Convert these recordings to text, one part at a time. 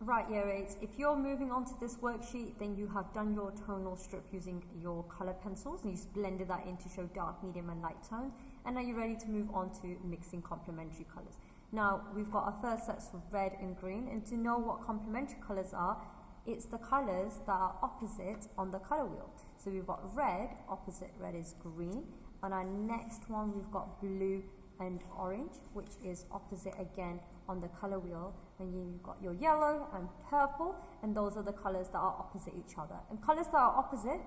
Right, year 8, if you're moving on to this worksheet, then you have done your tonal strip using your color pencils and you blended that in to show dark, medium and light tones, and now you're ready to move on to mixing complementary colors. Now we've got our first sets of red and green, and to know what complementary colors are, it's the colors that are opposite on the color wheel. So we've got red, opposite red is green, and our next one we've got blue and orange, which is opposite again on the color wheel, and you've got your yellow and purple, and those are the colors that are opposite each other. And colors that are opposite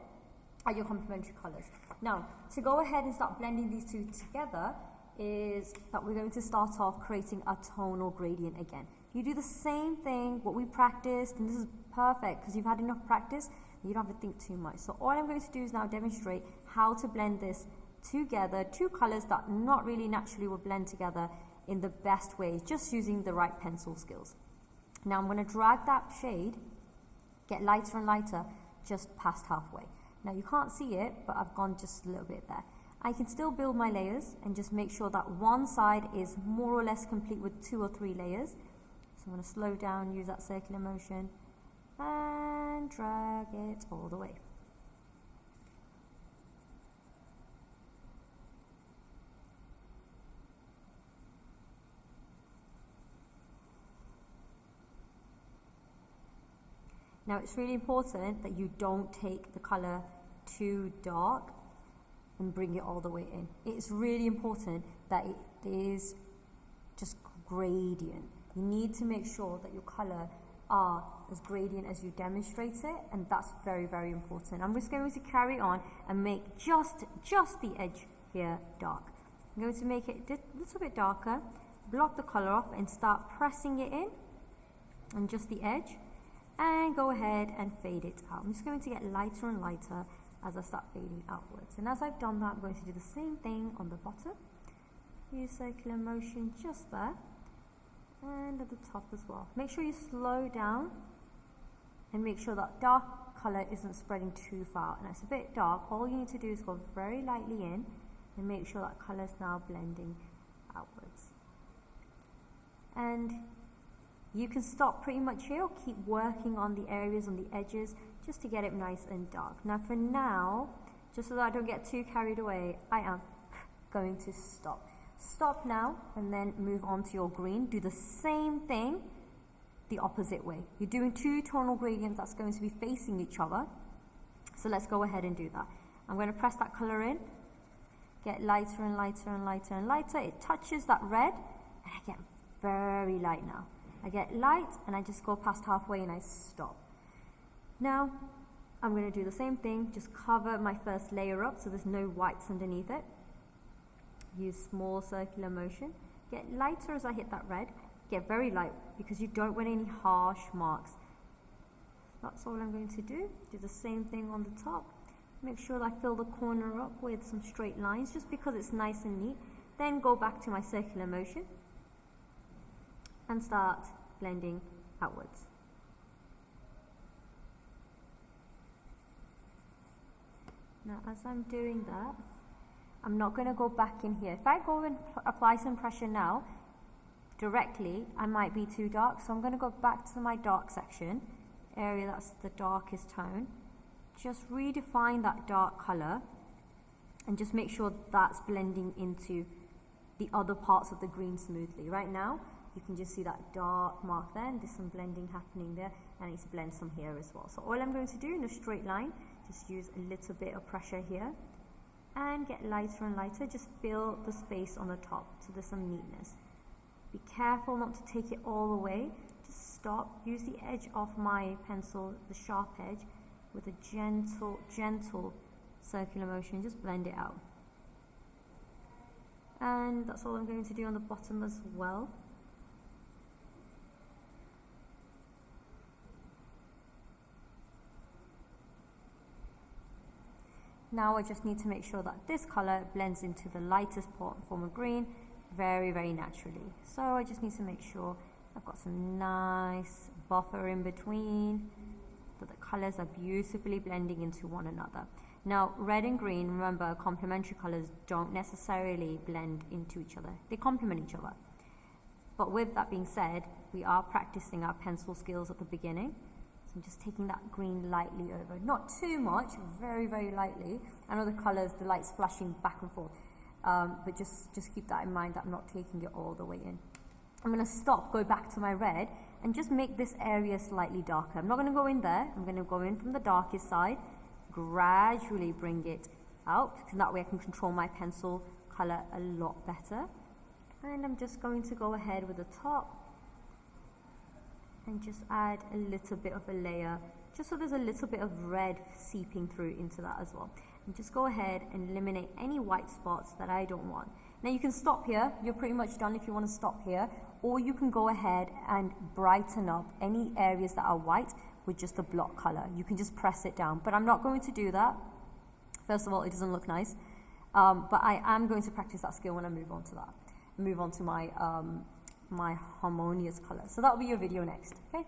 are your complementary colors. Now, to go ahead and start blending these two together is that we're going to start off creating a tonal gradient again. You do the same thing, what we practiced, and this is perfect because you've had enough practice, you don't have to think too much. So all I'm going to do is now demonstrate how to blend this together, two colors that not really naturally will blend together in the best way, just using the right pencil skills. Now I'm going to drag that shade, get lighter and lighter, just past halfway. Now you can't see it, but I've gone just a little bit there. I can still build my layers and just make sure that one side is more or less complete with 2 or 3 layers. So I'm going to slow down, use that circular motion, and drag it all the way. Now it's really important that you don't take the color too dark and bring it all the way in. It's really important that it is just gradient. You need to make sure that your color are as gradient as you demonstrate it, and that's very, very important. I'm just going to carry on and make just the edge here dark. I'm going to make it a little bit darker, block the color off and start pressing it in on just the edge, and go ahead and fade it out. I'm just going to get lighter and lighter as I start fading outwards. And as I've done that, I'm going to do the same thing on the bottom. Use circular motion just there, and at the top as well. Make sure you slow down and make sure that dark color isn't spreading too far. And it's a bit dark. All you need to do is go very lightly in and make sure that color is now blending outwards. And you can stop pretty much here or keep working on the areas on the edges just to get it nice and dark. Now for now, just so that I don't get too carried away, I am going to stop. Stop now and then move on to your green. Do the same thing the opposite way. You're doing 2 tonal gradients that's going to be facing each other. So let's go ahead and do that. I'm going to press that color in, get lighter and lighter and lighter and lighter. It touches that red and I get very light now. I get light and I just go past halfway and I stop. Now I'm going to do the same thing, just cover my first layer up so there's no whites underneath it. Use small circular motion, get lighter as I hit that red, get very light because you don't want any harsh marks. That's all I'm going to do. Do the same thing on the top. Make sure that I fill the corner up with some straight lines just because it's nice and neat. Then go back to my circular motion and start blending outwards. Now as I'm doing that, I'm not going to go back in here. If I go and apply some pressure now, directly, I might be too dark. So I'm going to go back to my dark section, area that's the darkest tone. Just redefine that dark color and just make sure that's blending into the other parts of the green smoothly. Right now, you can just see that dark mark there, and there's some blending happening there, and I need to blend some here as well. So all I'm going to do in a straight line, just use a little bit of pressure here, and get lighter and lighter, just fill the space on the top so there's some neatness. Be careful not to take it all away, just stop, use the edge of my pencil, the sharp edge, with a gentle circular motion, just blend it out. And that's all I'm going to do on the bottom as well. Now I just need to make sure that this color blends into the lightest form of green very, very naturally. So I just need to make sure I've got some nice buffer in between, that the colors are beautifully blending into one another. Now red and green, remember, complementary colors don't necessarily blend into each other. They complement each other. But with that being said, we are practicing our pencil skills at the beginning. So I'm just taking that green lightly over. Not too much, very, very lightly. I know the colours, the light's flashing back and forth. But just keep that in mind that I'm not taking it all the way in. I'm going to stop, go back to my red, and just make this area slightly darker. I'm not going to go in there. I'm going to go in from the darkest side, gradually bring it out, because that way I can control my pencil colour a lot better. And I'm just going to go ahead with the top and just add a little bit of a layer, just so there's a little bit of red seeping through into that as well. And just go ahead and eliminate any white spots that I don't want. Now you can stop here, you're pretty much done if you want to stop here, or you can go ahead and brighten up any areas that are white with just the block color. You can just press it down, but I'm not going to do that. First of all, it doesn't look nice, but I am going to practice that skill when I move on to that. Move on to my my harmonious color. So that'll be your video next, okay?